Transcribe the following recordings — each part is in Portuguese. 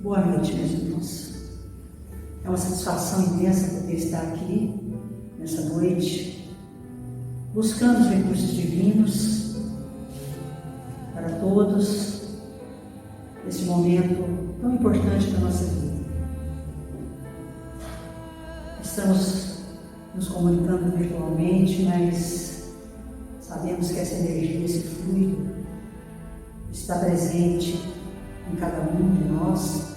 Boa noite, meus irmãos. É uma satisfação imensa poder estar aqui, nessa noite, buscando os recursos divinos para todos, nesse momento tão importante da nossa vida. Estamos nos comunicando virtualmente, mas sabemos que essa energia, esse fluido, está presente em cada um de nós,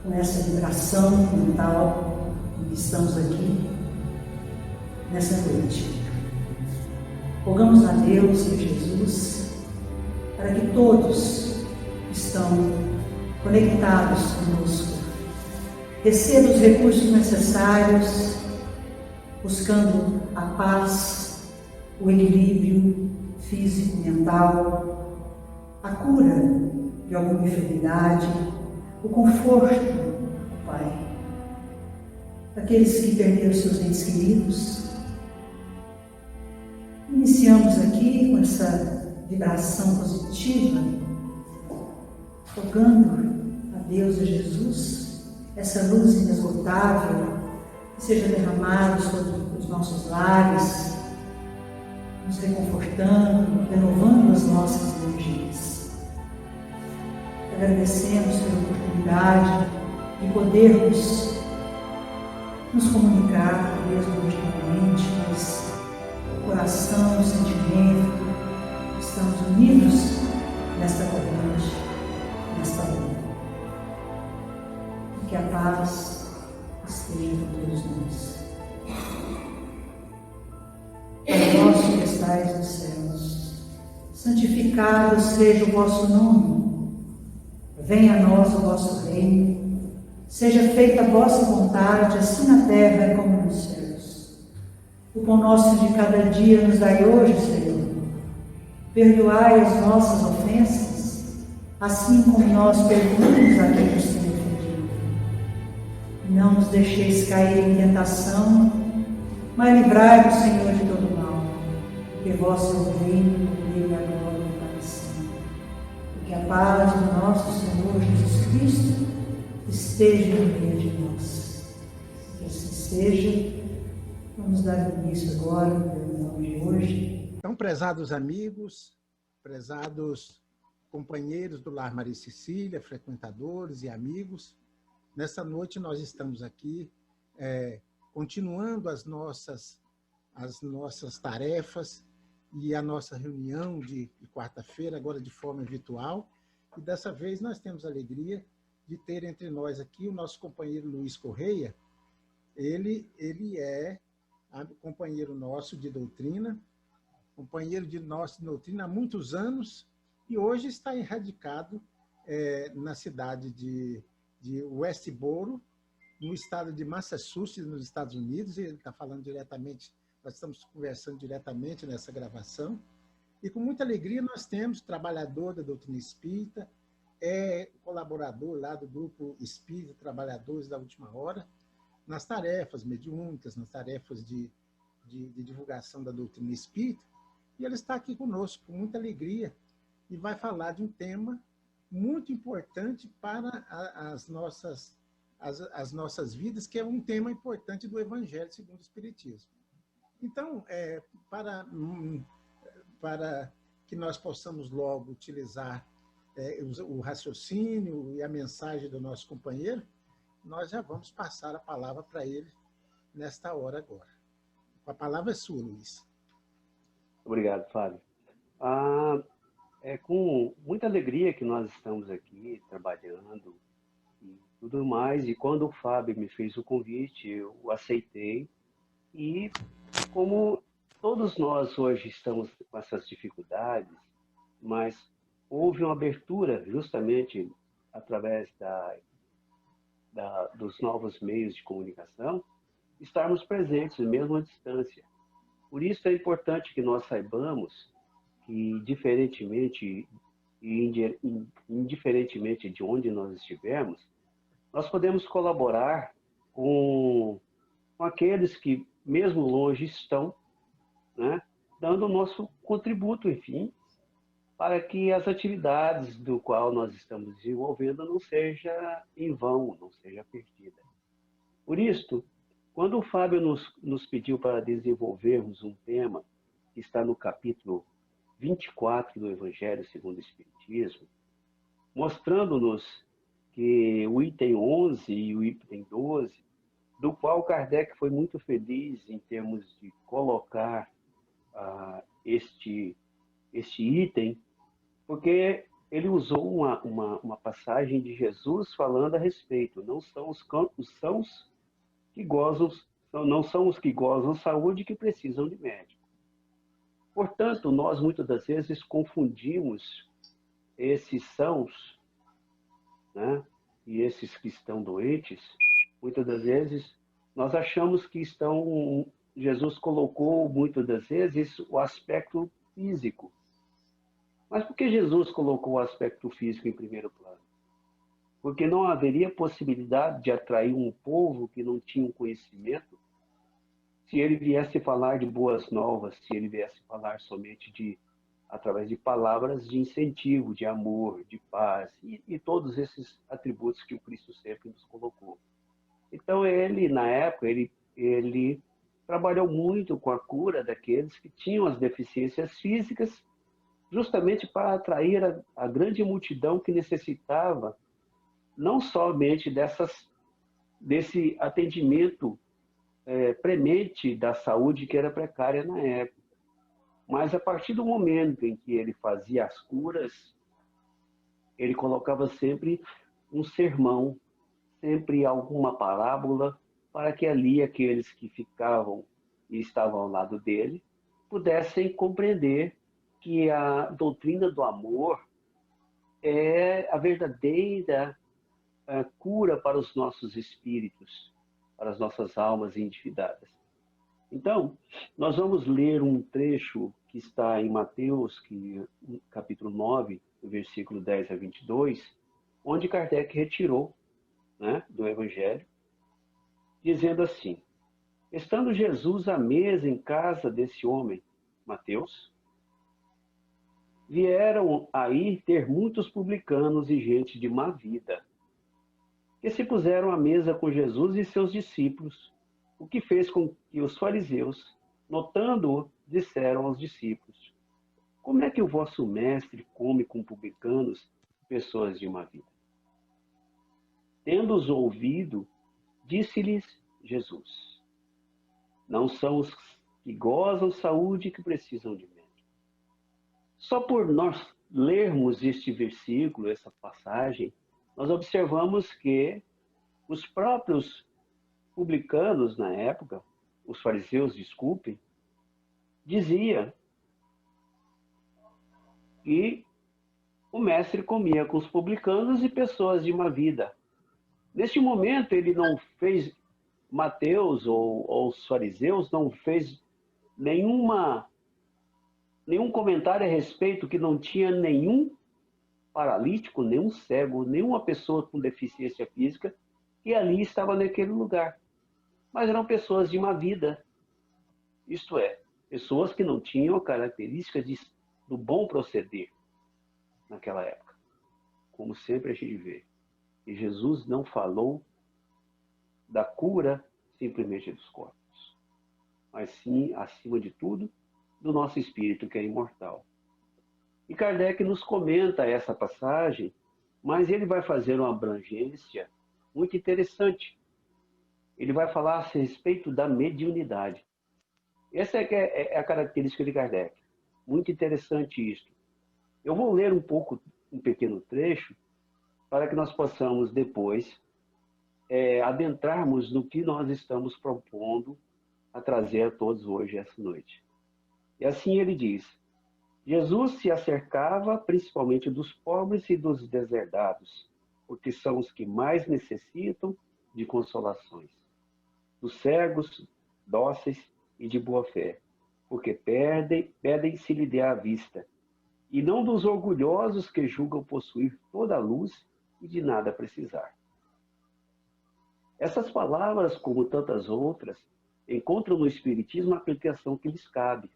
com essa vibração mental em que estamos aqui, nessa noite. Rogamos a Deus e a Jesus para que todos que estão conectados conosco recebam os recursos necessários, buscando a paz, o equilíbrio físico, mental, a cura de alguma enfermidade, o conforto, Pai. Aqueles que perderam seus entes queridos, iniciamos aqui com essa vibração positiva, rogando a Deus e a Jesus essa luz inesgotável que seja derramada sobre os nossos lares, nos reconfortando, renovando as nossas energias. Agradecemos pela oportunidade de podermos nos comunicar, mesmo hoje novamente, mas o coração, o sentimento, estamos unidos nesta corrente, nesta luta. E que a paz esteja com todos nós. Pai nosso que estais nos céus, santificado seja o vosso nome. Venha a nós o vosso reino, seja feita a vossa vontade, assim na terra como nos céus. O pão nosso de cada dia nos dai hoje, Senhor. Perdoai as nossas ofensas, assim como nós perdoamos a quem nos tem ofendido. Não nos deixeis cair em tentação, mas livrai-nos, Senhor, de todo mal, porque vosso é o reino, o poder e a glória para sempre. Que a paz do nosso Senhor Jesus Cristo esteja no meio de nós. Que assim seja. Vamos dar início agora ao reunião de hoje. Então, prezados amigos, prezados companheiros do Lar Maria Cecília, frequentadores e amigos, nessa noite nós estamos aqui continuando as nossas tarefas e a nossa reunião de quarta-feira, agora de forma virtual. E dessa vez nós temos a alegria de ter entre nós aqui o nosso companheiro Luiz Correia. Ele é companheiro nosso de doutrina, companheiro de nossa doutrina há muitos anos, e hoje está radicado na cidade de Westboro, no estado de Massachusetts, nos Estados Unidos, e ele está falando diretamente. Nós estamos conversando diretamente nessa gravação. E com muita alegria nós temos trabalhador da doutrina espírita, colaborador lá do grupo Espírita Trabalhadores da Última Hora, nas tarefas mediúnicas, nas tarefas de divulgação da doutrina espírita. E ele está aqui conosco com muita alegria e vai falar de um tema muito importante para as nossas vidas, que é um tema importante do Evangelho segundo o Espiritismo. Então, para que nós possamos logo utilizar o raciocínio e a mensagem do nosso companheiro, nós já vamos passar a palavra para ele nesta hora agora. A palavra é sua, Luiz. Obrigado, Fábio. É com muita alegria que nós estamos aqui trabalhando e tudo mais, e quando o Fábio me fez o convite, eu o aceitei. E como todos nós hoje estamos com essas dificuldades, mas houve uma abertura justamente através dos novos meios de comunicação, estarmos presentes mesmo à distância. Por isso é importante que nós saibamos que, diferentemente e indiferentemente de onde nós estivermos, nós podemos colaborar com aqueles que, mesmo longe, estão, né, dando o nosso contributo, enfim, para que as atividades do qual nós estamos desenvolvendo não seja em vão, não seja perdida. Por isso, quando o Fábio nos pediu para desenvolvermos um tema que está no capítulo 24 do Evangelho segundo o Espiritismo, mostrando-nos que o item 11 e o item 12, do qual Kardec foi muito feliz em termos de colocar este item, porque ele usou uma passagem de Jesus falando a respeito. Não são os sãos que gozam, não são os que gozam saúde que precisam de médico. Portanto, nós muitas das vezes confundimos esses sãos, né, e esses que estão doentes. Muitas das vezes nós achamos que Jesus colocou muitas das vezes o aspecto físico. Mas por que Jesus colocou o aspecto físico em primeiro plano? Porque não haveria possibilidade de atrair um povo que não tinha um conhecimento se ele viesse falar de boas novas, se ele viesse falar somente através de palavras de incentivo, de amor, de paz e todos esses atributos que o Cristo sempre nos colocou. Então ele, na época, ele trabalhou muito com a cura daqueles que tinham as deficiências físicas, justamente para atrair a grande multidão que necessitava não somente desse atendimento premente da saúde que era precária na época, mas a partir do momento em que ele fazia as curas, ele colocava sempre um sermão, sempre alguma parábola, para que ali aqueles que ficavam e estavam ao lado dele pudessem compreender que a doutrina do amor é a verdadeira cura para os nossos espíritos, para as nossas almas endividadas. Então, nós vamos ler um trecho que está em Mateus, capítulo 9, versículo 10 a 22, onde Kardec retirou, né, do Evangelho, dizendo assim: estando Jesus à mesa em casa desse homem, Mateus, vieram aí ter muitos publicanos e gente de má vida, que se puseram à mesa com Jesus e seus discípulos, o que fez com que os fariseus, notando-o, disseram aos discípulos: como é que o vosso mestre come com publicanos, pessoas de má vida? Tendo-os ouvido, disse-lhes Jesus: não são os que gozam saúde que precisam de médico. Só por nós lermos este versículo, essa passagem, nós observamos que os próprios publicanos na época, os fariseus, desculpem, dizia que o mestre comia com os publicanos e pessoas de má vida. Neste momento, ele não fez, Mateus ou os fariseus não fez nenhum comentário a respeito que não tinha nenhum paralítico, nenhum cego, nenhuma pessoa com deficiência física que ali estava naquele lugar. Mas eram pessoas de má vida, isto é, pessoas que não tinham a característica do bom proceder naquela época, como sempre a gente vê. E Jesus não falou da cura simplesmente dos corpos, mas sim, acima de tudo, do nosso espírito que é imortal. E Kardec nos comenta essa passagem, mas ele vai fazer uma abrangência muito interessante. Ele vai falar a respeito da mediunidade. Essa é a característica de Kardec. Muito interessante isso. Eu vou ler um pequeno trecho, para que nós possamos depois adentrarmos no que nós estamos propondo a trazer a todos hoje, essa noite. E assim ele diz: Jesus se acercava principalmente dos pobres e dos deserdados, porque são os que mais necessitam de consolações. Dos cegos, dóceis e de boa fé, porque pedem se lhe dê a vista, e não dos orgulhosos que julgam possuir toda a luz e de nada precisar. Essas palavras, como tantas outras, encontram no Espiritismo a aplicação que lhes cabe.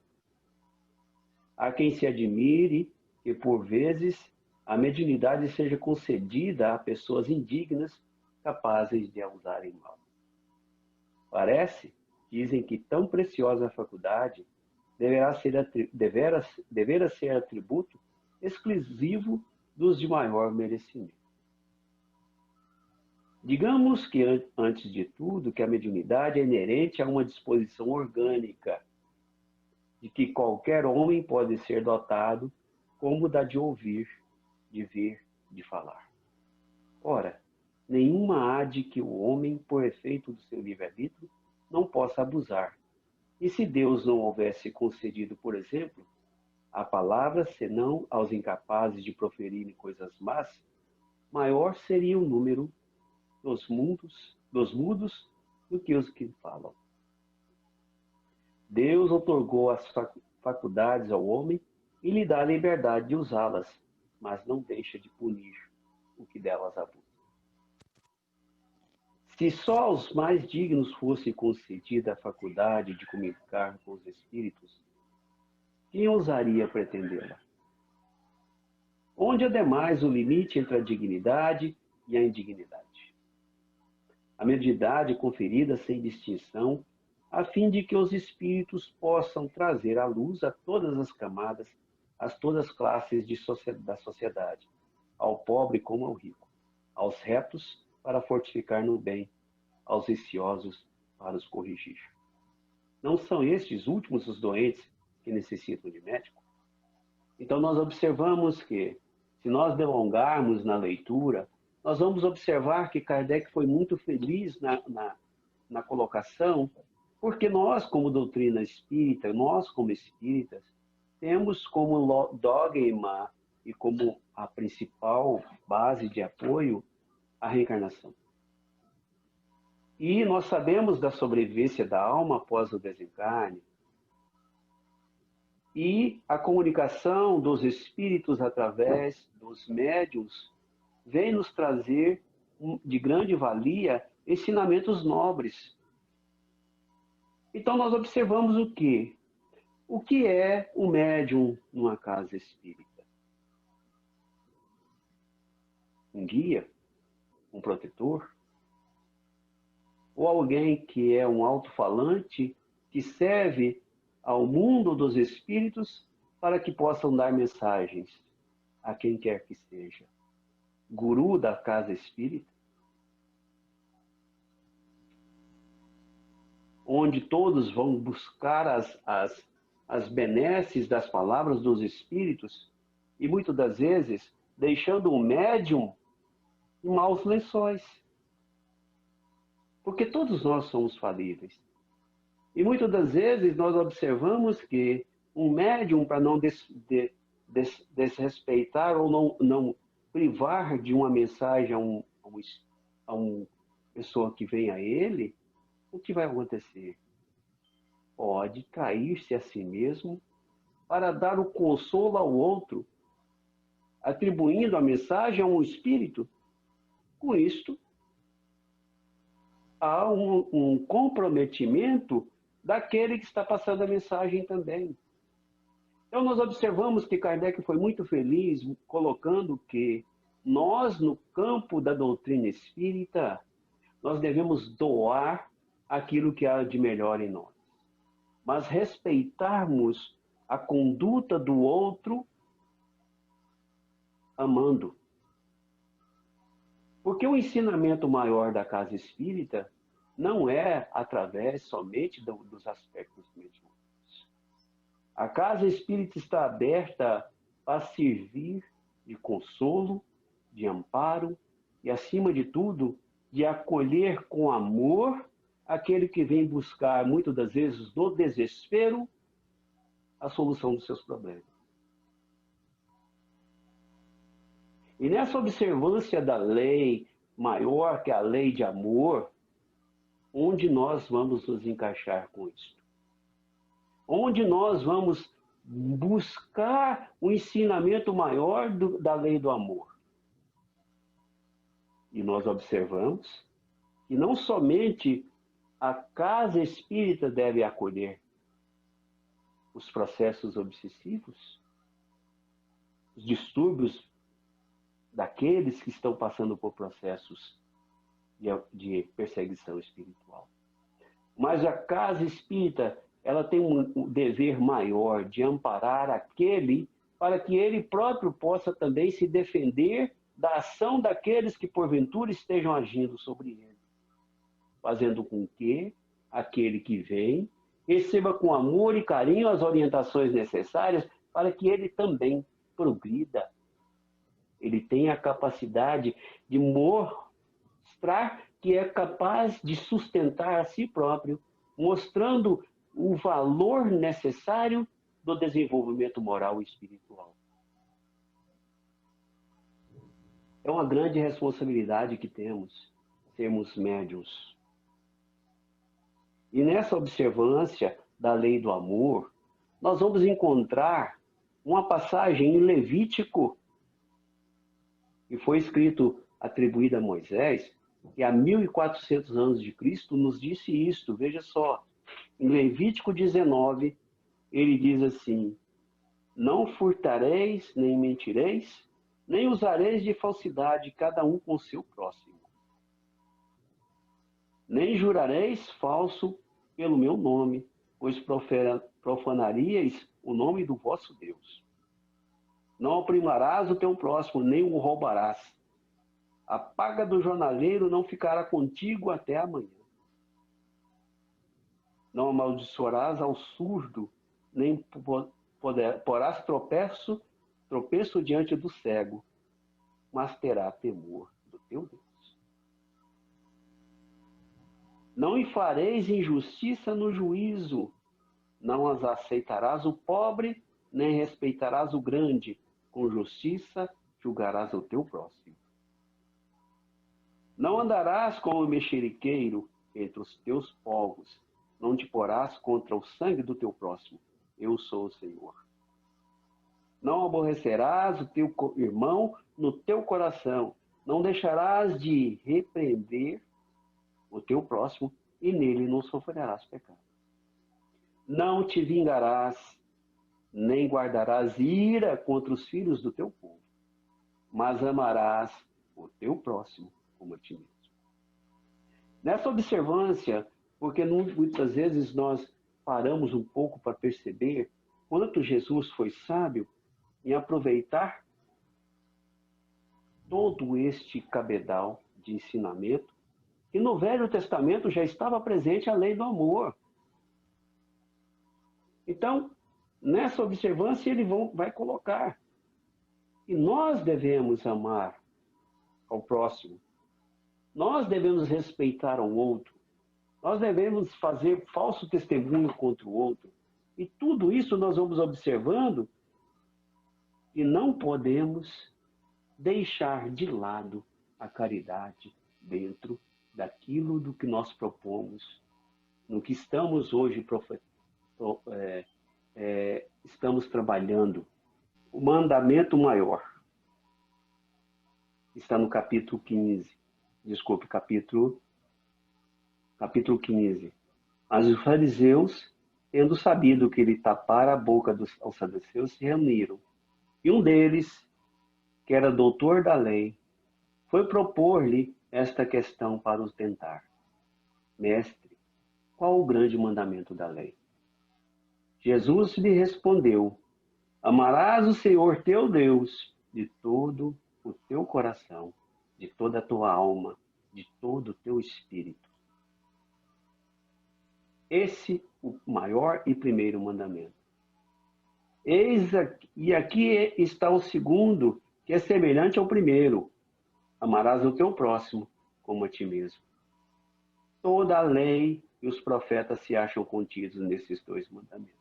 Há quem se admire que, por vezes, a mediunidade seja concedida a pessoas indignas, capazes de a usarem mal. Parece, dizem que tão preciosa faculdade deverá ser atributo exclusivo dos de maior merecimento. Digamos que, antes de tudo, que a mediunidade é inerente a uma disposição orgânica, de que qualquer homem pode ser dotado, como da de ouvir, de ver, de falar. Ora, nenhuma há de que o homem, por efeito do seu livre-arbítrio, não possa abusar. E se Deus não houvesse concedido, por exemplo, a palavra, senão aos incapazes de proferirem coisas más, maior seria o número dos mudos do que os que falam. Deus outorgou as faculdades ao homem e lhe dá a liberdade de usá-las, mas não deixa de punir o que delas abusa. Se só aos mais dignos fosse concedida a faculdade de comunicar com os espíritos, quem ousaria pretendê-la? Onde, ademais, o limite entre a dignidade e a indignidade? A mediunidade conferida sem distinção, a fim de que os espíritos possam trazer à luz a todas as camadas, a todas as classes da sociedade, ao pobre como ao rico, aos retos para fortificar no bem, aos viciosos para os corrigir. Não são estes últimos os doentes que necessitam de médico? Então nós observamos que, se nós delongarmos na leitura, nós vamos observar que Kardec foi muito feliz na colocação, porque nós, como doutrina espírita, nós, como espíritas, temos como dogma e como a principal base de apoio a reencarnação. E nós sabemos da sobrevivência da alma após o desencarne, e a comunicação dos espíritos através dos médiuns vem nos trazer de grande valia ensinamentos nobres. Então nós observamos o quê? O que é o médium numa casa espírita? Um guia? Um protetor? Ou alguém que é um alto-falante que serve ao mundo dos espíritos para que possam dar mensagens a quem quer que seja? Guru da casa espírita? Onde todos vão buscar as benesses das palavras dos espíritos e muitas das vezes deixando o médium em maus lençóis. Porque todos nós somos falíveis. E muitas das vezes nós observamos que um médium, para não desrespeitar ou não privar de uma mensagem a uma pessoa que vem a ele, o que vai acontecer? Pode trair-se a si mesmo para dar o consolo ao outro, atribuindo a mensagem a um espírito. Com isto, há um comprometimento daquele que está passando a mensagem também. Então, nós observamos que Kardec foi muito feliz colocando que nós, no campo da doutrina espírita, nós devemos doar aquilo que há de melhor em nós, mas respeitarmos a conduta do outro amando. Porque o ensinamento maior da casa espírita não é através somente dos aspectos mediúnicos. A casa espírita está aberta a servir de consolo, de amparo e, acima de tudo, de acolher com amor aquele que vem buscar, muitas das vezes, no desespero, a solução dos seus problemas. E nessa observância da lei maior, que é a lei de amor, onde nós vamos nos encaixar com isso? Onde nós vamos buscar o ensinamento maior da lei do amor? E nós observamos que não somente a casa espírita deve acolher os processos obsessivos, os distúrbios daqueles que estão passando por processos de perseguição espiritual. Mas a casa espírita, ela tem um dever maior de amparar aquele para que ele próprio possa também se defender da ação daqueles que porventura estejam agindo sobre ele, fazendo com que aquele que vem receba com amor e carinho as orientações necessárias para que ele também progrida. Ele tem a capacidade de mostrar que é capaz de sustentar a si próprio, mostrando o valor necessário do desenvolvimento moral e espiritual. É uma grande responsabilidade que temos, sermos médiuns. E nessa observância da lei do amor, nós vamos encontrar uma passagem em Levítico, que foi escrito, atribuída a Moisés, que há 1400 anos de Cristo nos disse isto. Veja só, em Levítico 19, ele diz assim: não furtareis, nem mentireis, nem usareis de falsidade, cada um com o seu próximo. Nem jurareis falso pelo meu nome, pois profanaríeis o nome do vosso Deus. Não oprimirás o teu próximo, nem o roubarás. A paga do jornaleiro não ficará contigo até amanhã. Não amaldiçoarás ao surdo, nem porás tropeço diante do cego, mas terá temor do teu Deus. Não fareis injustiça no juízo, não as aceitarás o pobre, nem respeitarás o grande, com justiça julgarás o teu próximo. Não andarás como mexeriqueiro entre os teus povos, não te porás contra o sangue do teu próximo. Eu sou o Senhor. Não aborrecerás o teu irmão no teu coração, não deixarás de repreender o teu próximo, e nele não sofrerás pecado. Não te vingarás, nem guardarás ira contra os filhos do teu povo, mas amarás o teu próximo como a ti mesmo. Nessa observância, porque muitas vezes nós paramos um pouco para perceber quanto Jesus foi sábio em aproveitar todo este cabedal de ensinamento, que no Velho Testamento já estava presente a lei do amor. Então, nessa observância, ele vai colocar que nós devemos amar ao próximo, nós devemos respeitar ao outro, nós devemos fazer falso testemunho contra o outro. E tudo isso nós vamos observando e não podemos deixar de lado a caridade dentro daquilo do que nós propomos, no que estamos hoje estamos trabalhando. O mandamento maior está no capítulo 15. Mas os fariseus, tendo sabido que ele tapara a boca aos saduceus, se reuniram. E um deles, que era doutor da lei, foi propor-lhe esta questão para os tentar. Mestre, qual o grande mandamento da lei? Jesus lhe respondeu: amarás o Senhor teu Deus de todo o teu coração, de toda a tua alma, de todo o teu espírito. Esse o maior e primeiro mandamento. E aqui está o segundo, que é semelhante ao primeiro: amarás o teu próximo como a ti mesmo. Toda a lei e os profetas se acham contidos nesses dois mandamentos.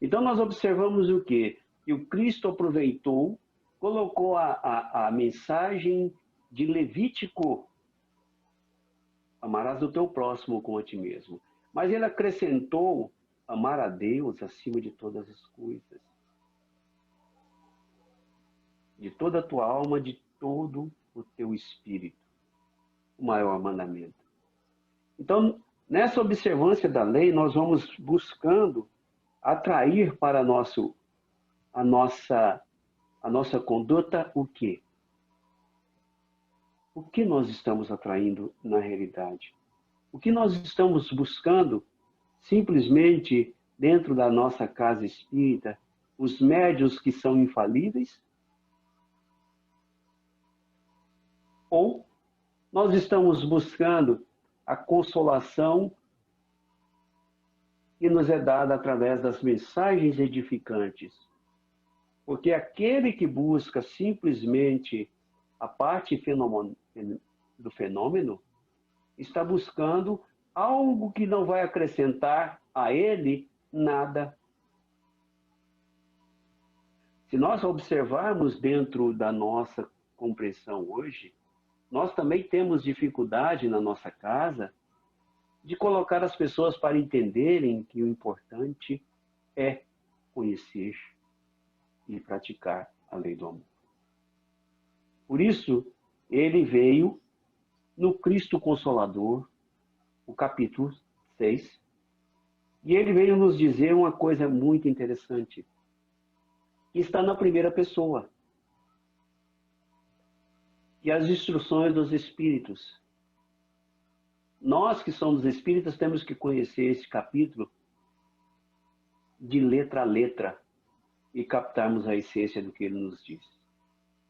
Então nós observamos o quê? Que o Cristo aproveitou, colocou a mensagem de Levítico: amarás o teu próximo como a ti mesmo. Mas ele acrescentou: amar a Deus acima de todas as coisas. De toda a tua alma, de todo o teu espírito. O maior mandamento. Então, nessa observância da lei, nós vamos buscando atrair para a nossa a nossa conduta, o quê? O que nós estamos atraindo na realidade? O que nós estamos buscando simplesmente dentro da nossa casa espírita, os médiuns que são infalíveis? Ou nós estamos buscando a consolação que nos é dada através das mensagens edificantes? Porque aquele que busca simplesmente a parte do fenômeno está buscando algo que não vai acrescentar a ele nada. Se nós observarmos dentro da nossa compreensão hoje, nós também temos dificuldade na nossa casa de colocar as pessoas para entenderem que o importante é conhecer e praticar a lei do amor. Por isso, ele veio no Cristo Consolador, o capítulo 6, e ele veio nos dizer uma coisa muito interessante, que está na primeira pessoa, e as instruções dos Espíritos. Nós que somos espíritas temos que conhecer esse capítulo de letra a letra e captarmos a essência do que ele nos diz.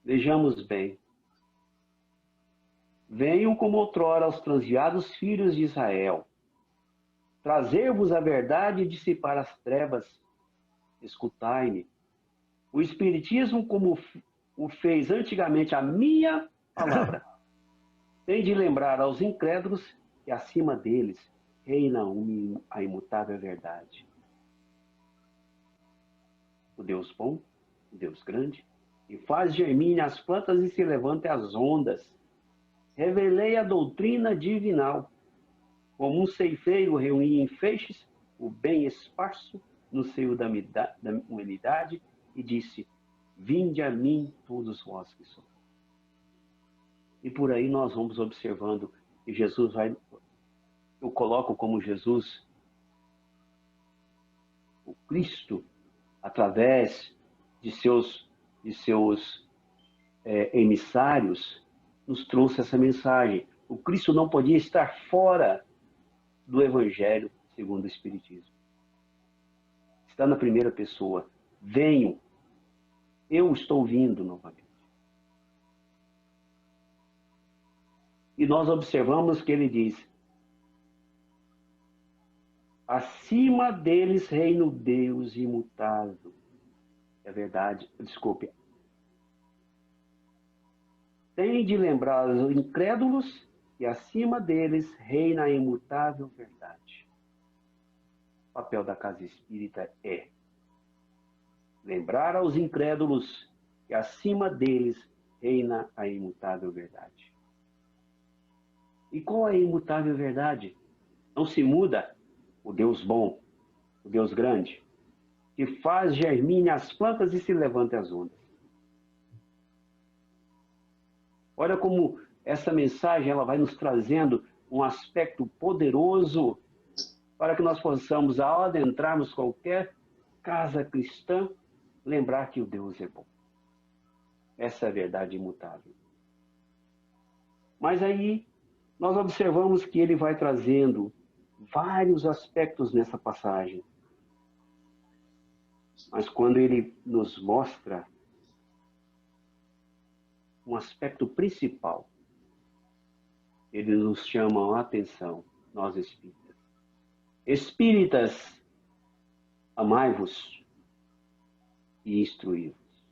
Vejamos bem. Venham como outrora os transviados filhos de Israel, trazer-vos a verdade e dissipar as trevas. Escutai-me. O Espiritismo, como o fez antigamente a minha palavra, tem de lembrar aos incrédulos que acima deles reina a imutável verdade. O Deus bom, o Deus grande, e faz germine as plantas e se levante as ondas. Revelei a doutrina divinal. Como um ceifeiro reunia em feixes o bem esparso no seio da humanidade e disse: vinde a mim todos vós que sois. E por aí nós vamos observando que Jesus vai, eu coloco como Jesus, o Cristo, através de seus emissários, nos trouxe essa mensagem. O Cristo não podia estar fora do Evangelho segundo o Espiritismo. Está na primeira pessoa. Venho. Eu estou vindo novamente. E nós observamos que ele diz: acima deles reina o Deus imutável. É verdade, desculpe. Tem de lembrar os incrédulos que acima deles reina a imutável verdade. O papel da casa espírita é lembrar aos incrédulos que acima deles reina a imutável verdade. E qual é a imutável verdade? Não se muda o Deus bom, o Deus grande, que faz germine as plantas e se levanta as ondas. Olha como essa mensagem ela vai nos trazendo um aspecto poderoso para que nós possamos, ao adentrarmos qualquer casa cristã, lembrar que o Deus é bom. Essa é a verdade imutável. Mas aí nós observamos que ele vai trazendo vários aspectos nessa passagem. Mas quando ele nos mostra um aspecto principal, ele nos chama a atenção, nós espíritas. Espíritas, amai-vos e instruí-vos.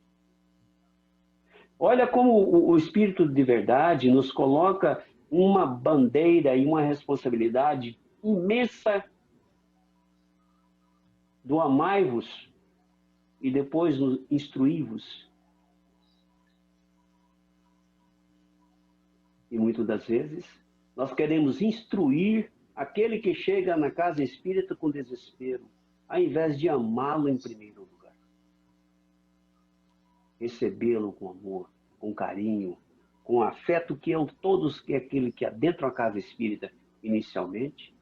Olha como o Espírito de verdade nos coloca uma bandeira e uma responsabilidade imensa do amai-vos e depois no instruí-vos. E muitas das vezes nós queremos instruir aquele que chega na casa espírita com desespero, ao invés de amá-lo em primeiro lugar. Recebê-lo com amor, com carinho, com afeto, que é todos que aquele que adentra a casa espírita inicialmente,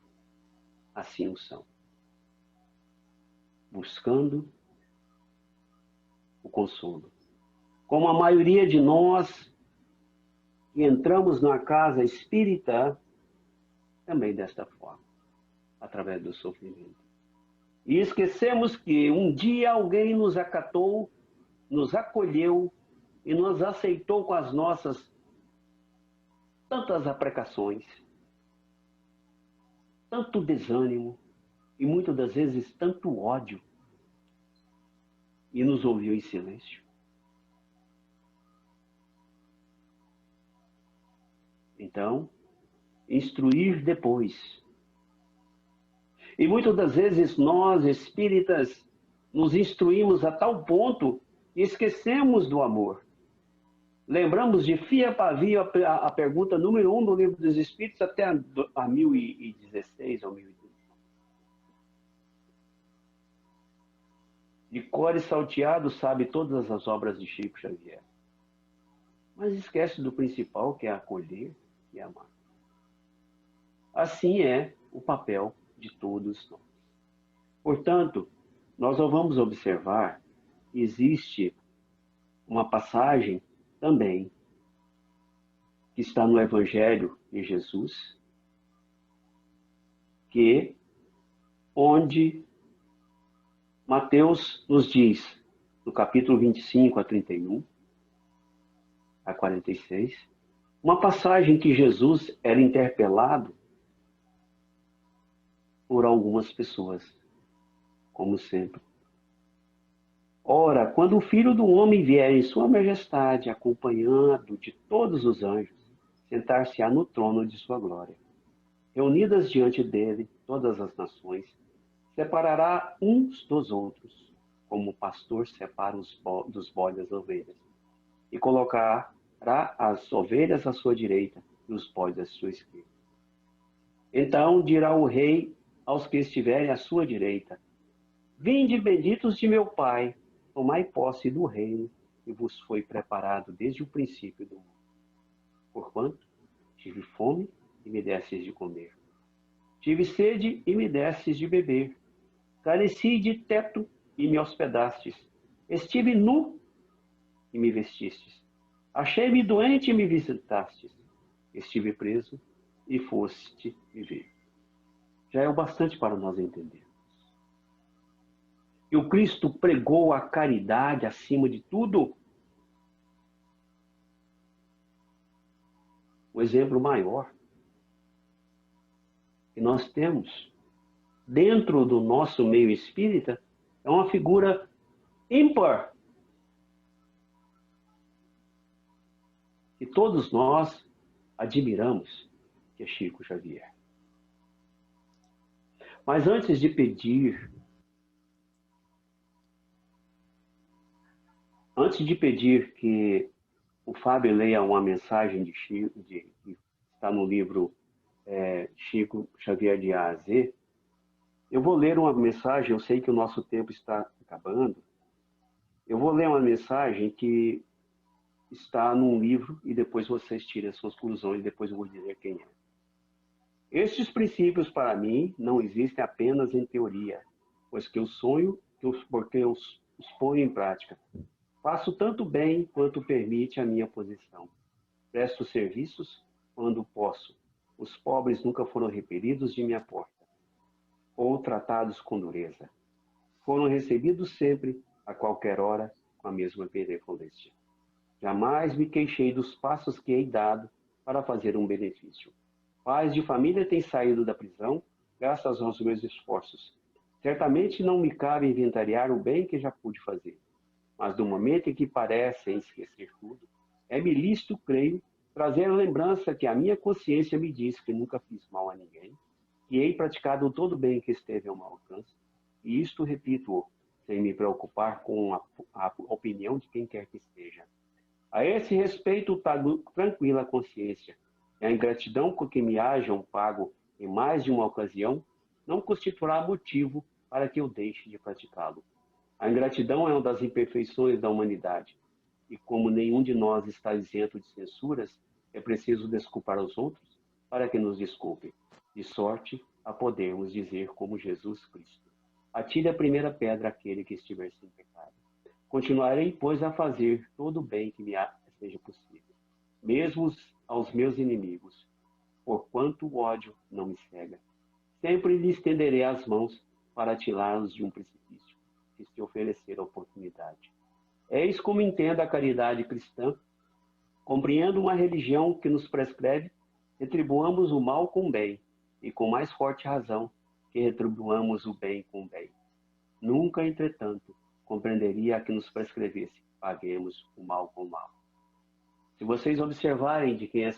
assim o são. Buscando o consolo, como a maioria de nós que entramos na casa espírita, também desta forma, através do sofrimento. E esquecemos que um dia alguém nos acatou, nos acolheu e nos aceitou com as nossas tantas aprecações, tanto desânimo e muitas das vezes tanto ódio, e nos ouviu em silêncio. Então, instruir depois. E muitas das vezes nós, espíritas, nos instruímos a tal ponto que esquecemos do amor. Lembramos de Fia Pavio, a pergunta número 1 do Livro dos Espíritos, até a 1016 ou 1015. De cor e salteado sabe todas as obras de Chico Xavier. Mas esquece do principal, que é acolher e amar. Assim é o papel de todos nós. Portanto, nós vamos observar que existe uma passagem também que está no Evangelho de Jesus, onde Mateus nos diz, no capítulo 25 a 31, a 46, uma passagem que Jesus era interpelado por algumas pessoas, como sempre. Ora, quando o Filho do Homem vier em sua majestade, acompanhado de todos os anjos, sentar-se-á no trono de sua glória. Reunidas diante dele todas as nações, separará uns dos outros, como o pastor separa dos bodes das ovelhas, e colocará as ovelhas à sua direita e os bodes à sua esquerda. Então dirá o rei aos que estiverem à sua direita: vinde, benditos de meu Pai, tomai posse do reino que vos foi preparado desde o princípio do mundo. Porquanto tive fome e me destes de comer, tive sede e me destes de beber, careci de teto e me hospedastes, estive nu e me vestistes, achei-me doente e me visitastes, estive preso e foste me ver. Já é o bastante para nós entendermos. E o Cristo pregou a caridade acima de tudo. O exemplo maior que nós temos dentro do nosso meio espírita é uma figura ímpar, que todos nós admiramos, que é Chico Xavier. Mas antes de pedir que o Fábio leia uma mensagem de Chico, que está no livro Chico Xavier de A a Z, eu vou ler uma mensagem, eu sei que o nosso tempo está acabando, eu vou ler uma mensagem que está num livro e depois vocês tirem as suas conclusões e depois eu vou dizer quem é. Estes princípios, para mim, não existem apenas em teoria, porque eu os ponho em prática. Faço tanto bem quanto permite a minha posição. Presto serviços quando posso. Os pobres nunca foram repelidos de minha porta, ou tratados com dureza. Foram recebidos sempre, a qualquer hora, com a mesma benevolência. Jamais me queixei dos passos que hei dado para fazer um benefício. Pais de família têm saído da prisão graças aos meus esforços. Certamente não me cabe inventariar o bem que já pude fazer. Mas no momento em que parecem esquecer tudo, é-me lícito, creio, trazer a lembrança que a minha consciência me diz que nunca fiz mal a ninguém, que hei praticado todo o bem que esteve ao meu alcance, e isto repito-o, sem me preocupar com a opinião de quem quer que esteja. A esse respeito, tranquila a consciência, e a ingratidão com que me hajam pago em mais de uma ocasião, não constituirá motivo para que eu deixe de praticá-lo. A ingratidão é uma das imperfeições da humanidade, e como nenhum de nós está isento de censuras, é preciso desculpar os outros para que nos desculpem, de sorte a podermos dizer como Jesus Cristo: atire a primeira pedra aquele que estiver sem pecado. Continuarei, pois, a fazer todo o bem que me seja possível, mesmo aos meus inimigos, porquanto o ódio não me cega. Sempre lhe estenderei as mãos para tirá-los de um precipício, se te oferecer a oportunidade. Eis como entendo a caridade cristã. Compreendo uma religião que nos prescreve retribuamos o mal com o bem, e com mais forte razão que retribuamos o bem com o bem. Nunca, entretanto, compreenderia a que nos prescrevesse paguemos o mal com o mal. Se vocês observarem de quem é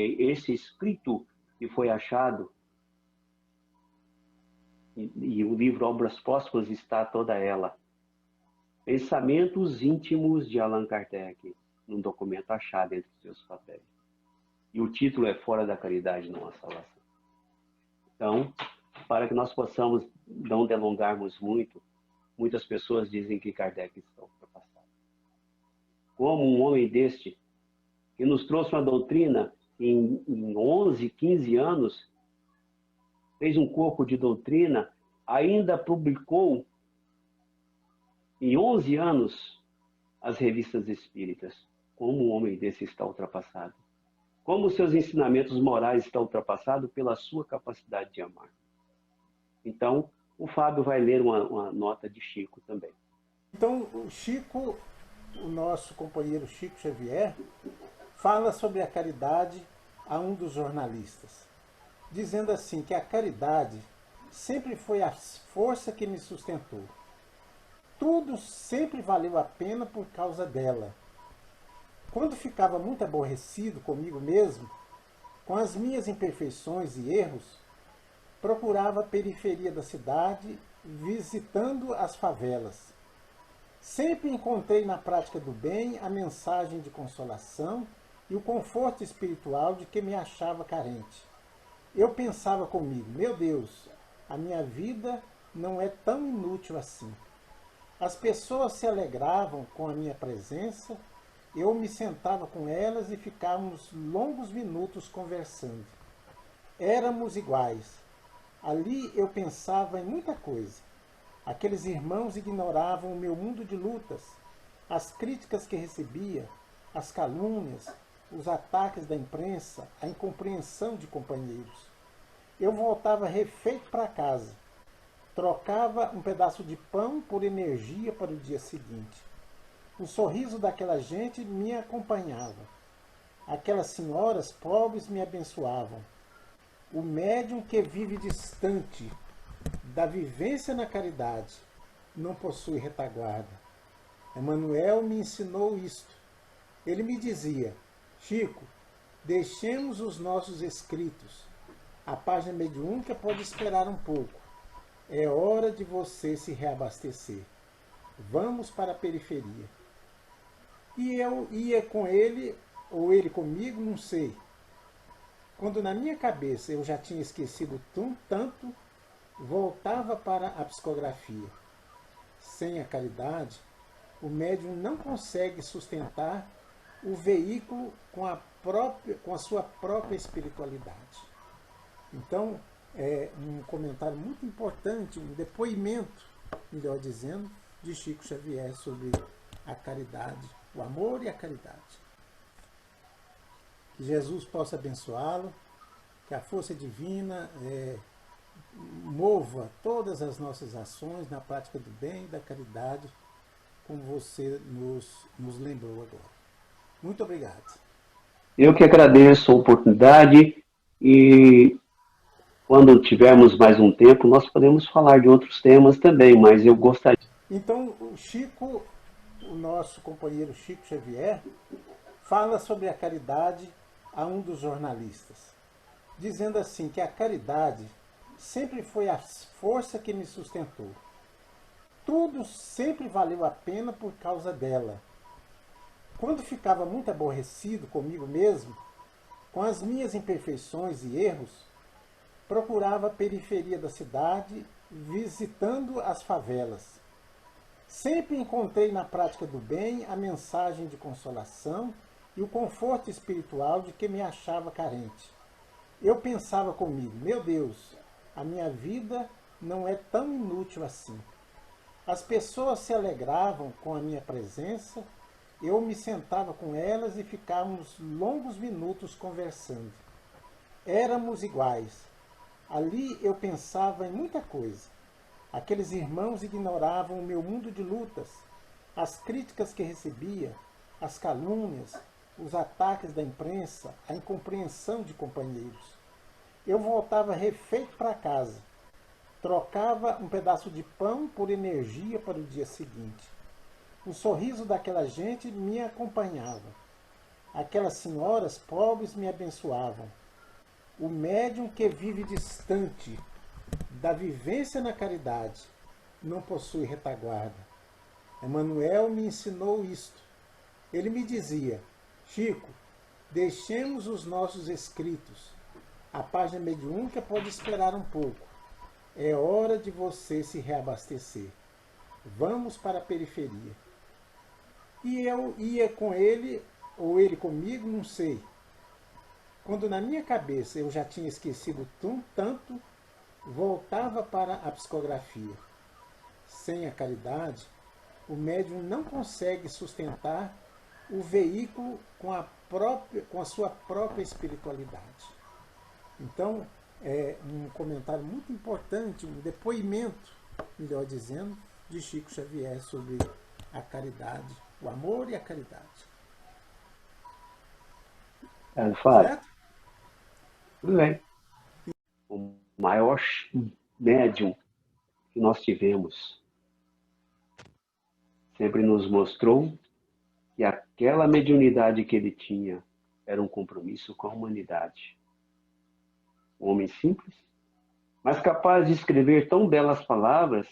esse escrito que foi achado, e o livro Obras Póstumas está toda ela, Pensamentos íntimos de Allan Kardec, num documento achado entre seus papéis. E o título é Fora da Caridade não há salvação. Então, para que nós possamos não delongarmos muito, muitas pessoas dizem que Kardec está ultrapassado. Como um homem deste, que nos trouxe uma doutrina em 11, 15 anos, fez um corpo de doutrina, ainda publicou em 11 anos as revistas espíritas. Como um homem desse está ultrapassado? Como seus ensinamentos morais estão ultrapassados pela sua capacidade de amar? Então, o Fábio vai ler uma nota de Chico também. Então, o Chico, o nosso companheiro Chico Xavier, fala sobre a caridade a um dos jornalistas, dizendo assim que a caridade sempre foi a força que me sustentou. Tudo sempre valeu a pena por causa dela. Quando ficava muito aborrecido comigo mesmo, com as minhas imperfeições e erros, procurava a periferia da cidade, visitando as favelas. Sempre encontrei na prática do bem a mensagem de consolação e o conforto espiritual de que me achava carente. Eu pensava comigo, meu Deus, a minha vida não é tão inútil assim. As pessoas se alegravam com a minha presença, eu me sentava com elas e ficávamos longos minutos conversando. Éramos iguais. Ali eu pensava em muita coisa. Aqueles irmãos ignoravam o meu mundo de lutas, as críticas que recebia, as calúnias, os ataques da imprensa, a incompreensão de companheiros. Eu voltava refeito para casa. Trocava um pedaço de pão por energia para o dia seguinte. O sorriso daquela gente me acompanhava. Aquelas senhoras pobres me abençoavam. O médium que vive distante da vivência na caridade não possui retaguarda. Emmanuel me ensinou isto. Ele me dizia, Chico, deixemos os nossos escritos. A página mediúnica pode esperar um pouco. É hora de você se reabastecer. Vamos para a periferia. E eu ia com ele, ou ele comigo, não sei. Quando na minha cabeça eu já tinha esquecido tanto, voltava para a psicografia. Sem a caridade, o médium não consegue sustentar o veículo com a sua própria espiritualidade. Então, é um comentário muito importante, um depoimento, melhor dizendo, de Chico Xavier sobre a caridade, o amor e a caridade. Que Jesus possa abençoá-lo, que a força divina mova todas as nossas ações na prática do bem e da caridade, como você nos lembrou agora. Muito obrigado. Eu que agradeço a oportunidade e quando tivermos mais um tempo, nós podemos falar de outros temas também, mas eu gostaria... Então, o Chico, o nosso companheiro Chico Xavier, fala sobre a caridade a um dos jornalistas, dizendo assim que a caridade sempre foi a força que me sustentou. Tudo sempre valeu a pena por causa dela. Quando ficava muito aborrecido comigo mesmo, com as minhas imperfeições e erros, procurava a periferia da cidade, visitando as favelas. Sempre encontrei na prática do bem a mensagem de consolação e o conforto espiritual de que me achava carente. Eu pensava comigo, meu Deus, a minha vida não é tão inútil assim. As pessoas se alegravam com a minha presença, eu me sentava com elas e ficávamos longos minutos conversando. Éramos iguais. Ali eu pensava em muita coisa. Aqueles irmãos ignoravam o meu mundo de lutas, as críticas que recebia, as calúnias, os ataques da imprensa, a incompreensão de companheiros. Eu voltava refeito para casa. Trocava um pedaço de pão por energia para o dia seguinte. O sorriso daquela gente me acompanhava. Aquelas senhoras pobres me abençoavam. O médium que vive distante da vivência na caridade não possui retaguarda. Emmanuel me ensinou isto. Ele me dizia: Chico, deixemos os nossos escritos. A página mediúnica pode esperar um pouco. É hora de você se reabastecer. Vamos para a periferia. E eu ia com ele, ou ele comigo, não sei. Quando na minha cabeça eu já tinha esquecido tanto, voltava para a psicografia. Sem a caridade, o médium não consegue sustentar o veículo com a sua própria espiritualidade. Então, é um comentário muito importante, um depoimento, melhor dizendo, de Chico Xavier sobre a caridade, o amor e a caridade. Fábio, Certo? tudo bem. O maior médium que nós tivemos sempre nos mostrou que aquela mediunidade que ele tinha era um compromisso com a humanidade. Um homem simples, mas capaz de escrever tão belas palavras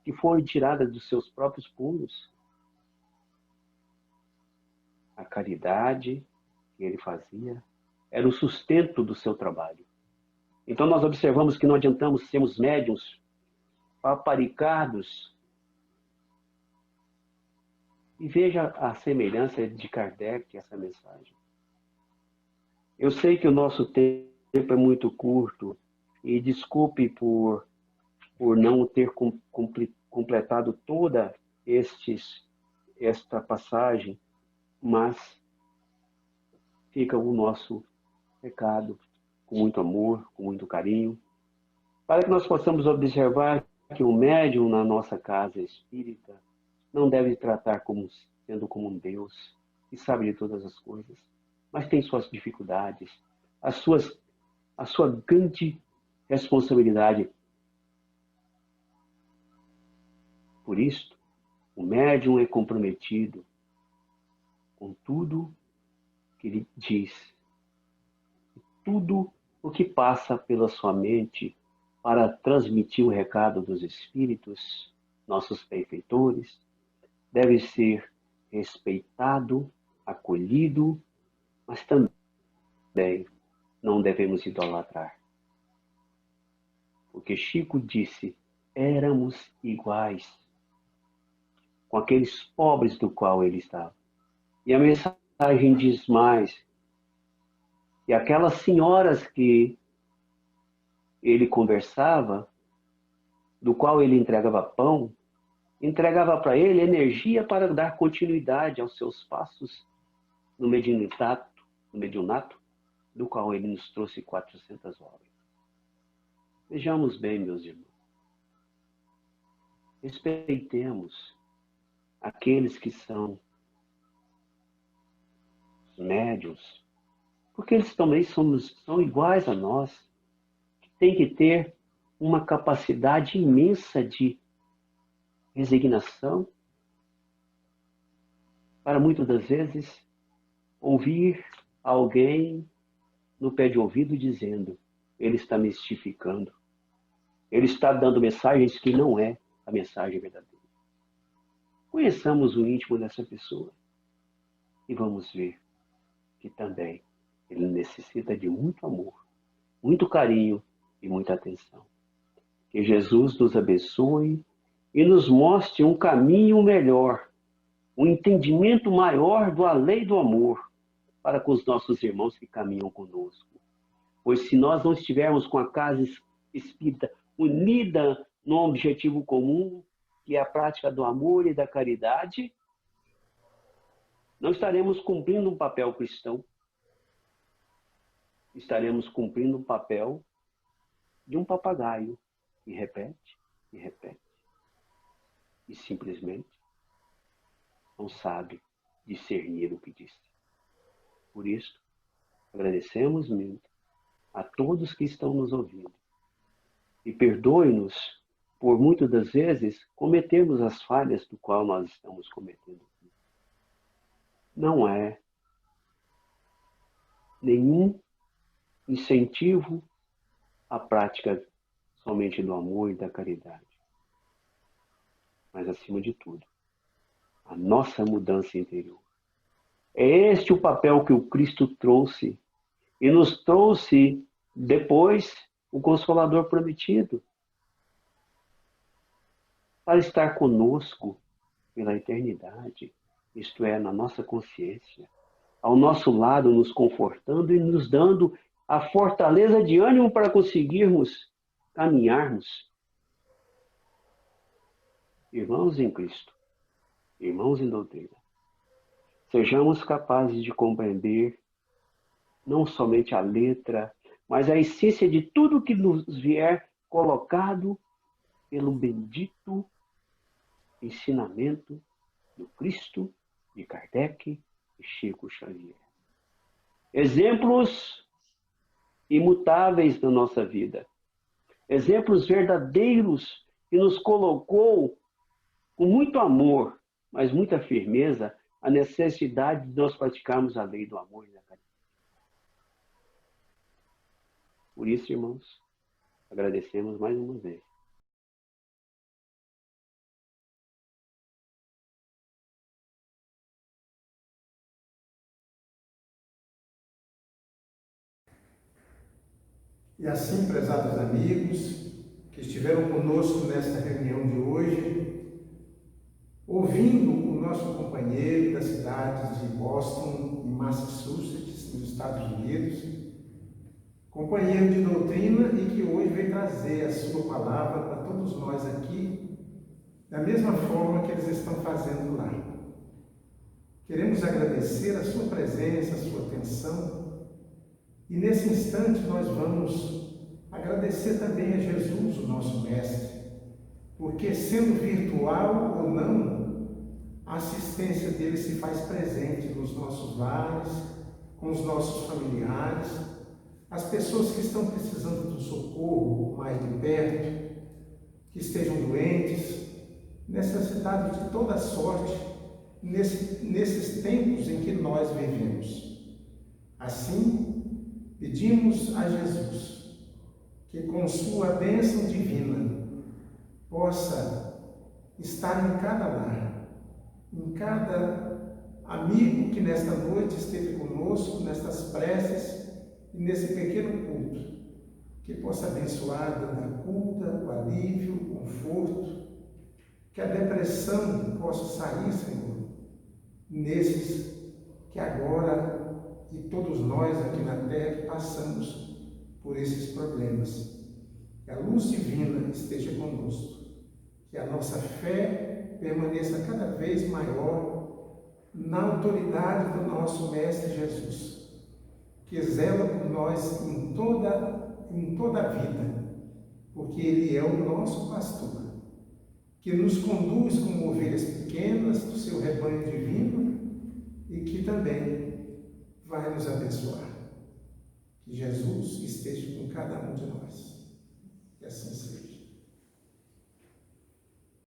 que foram tiradas dos seus próprios punhos. A caridade que ele fazia era o sustento do seu trabalho. Então nós observamos que não adiantamos sermos médiuns paparicados. E veja a semelhança de Kardec, essa mensagem. Eu sei que o nosso tempo é muito curto, e desculpe por não ter completado toda esta passagem, mas fica o nosso recado com muito amor, com muito carinho, para que nós possamos observar que o médium na nossa casa espírita não deve tratar sendo como um Deus que sabe de todas as coisas, mas tem suas dificuldades, a sua grande responsabilidade. Por isso, o médium é comprometido com tudo que ele diz, tudo o que passa pela sua mente para transmitir o recado dos espíritos, nossos benfeitores, deve ser respeitado, acolhido, mas também não devemos idolatrar. Porque Chico disse, éramos iguais com aqueles pobres do qual ele estava. E a mensagem diz mais, que aquelas senhoras que ele conversava, do qual ele entregava pão, entregava para ele energia para dar continuidade aos seus passos no mediunato, do qual ele nos trouxe 400 obras. Vejamos bem, meus irmãos. Respeitemos aqueles que são médiuns, porque eles também são iguais a nós, que tem que ter uma capacidade imensa de resignação, para muitas das vezes ouvir alguém no pé de ouvido dizendo, ele está mistificando, ele está dando mensagens que não é a mensagem verdadeira. Conheçamos o íntimo dessa pessoa e vamos ver que também ele necessita de muito amor, muito carinho e muita atenção. Que Jesus nos abençoe e nos mostre um caminho melhor, um entendimento maior da lei do amor para com os nossos irmãos que caminham conosco. Pois se nós não estivermos com a casa espírita unida num objetivo comum, que é a prática do amor e da caridade, não estaremos cumprindo um papel cristão. Estaremos cumprindo um papel de um papagaio que repete e repete e simplesmente não sabe discernir o que diz. Por isso, agradecemos muito a todos que estão nos ouvindo e perdoe-nos por muitas das vezes cometermos as falhas do qual nós estamos cometendo. Não é nenhum incentivo à prática somente do amor e da caridade. Mas, acima de tudo, a nossa mudança interior. É este o papel que o Cristo trouxe. E nos trouxe depois o Consolador prometido. Para estar conosco pela eternidade. Isto é, na nossa consciência. Ao nosso lado, nos confortando e nos dando a fortaleza de ânimo para conseguirmos caminharmos. Irmãos em Cristo, irmãos em doutrina, sejamos capazes de compreender não somente a letra, mas a essência de tudo que nos vier colocado pelo bendito ensinamento do Cristo, de Kardec e Chico Xavier. Exemplos imutáveis da nossa vida. Exemplos verdadeiros que nos colocou com muito amor, mas muita firmeza, a necessidade de nós praticarmos a lei do amor e da caridade. Por isso, irmãos, agradecemos mais uma vez. E assim, prezados amigos, que estiveram conosco nesta reunião de hoje, ouvindo o nosso companheiro das cidades de Boston e Massachusetts, nos Estados Unidos, companheiro de doutrina e que hoje veio trazer a sua palavra para todos nós aqui, da mesma forma que eles estão fazendo lá. Queremos agradecer a sua presença, a sua atenção, e nesse instante nós vamos agradecer também a Jesus, o nosso Mestre, porque sendo virtual ou não, a assistência dele se faz presente nos nossos lares, com os nossos familiares, as pessoas que estão precisando do socorro mais de perto, que estejam doentes, necessitados de toda sorte, nesses tempos em que nós vivemos. Assim, pedimos a Jesus que com sua bênção divina possa estar em cada lar, em cada amigo que nesta noite esteve conosco, nestas preces e nesse pequeno culto, que possa abençoar, dando a cura, o alívio, o conforto, que a depressão possa sair, Senhor, nesses que agora e todos nós aqui na Terra que passamos por esses problemas. Que a luz divina esteja conosco, que a nossa fé permaneça cada vez maior na autoridade do nosso Mestre Jesus, que zela por nós em toda a vida, porque Ele é o nosso pastor, que nos conduz como ovelhas pequenas do seu rebanho divino e que também vai nos abençoar. Que Jesus esteja com cada um de nós.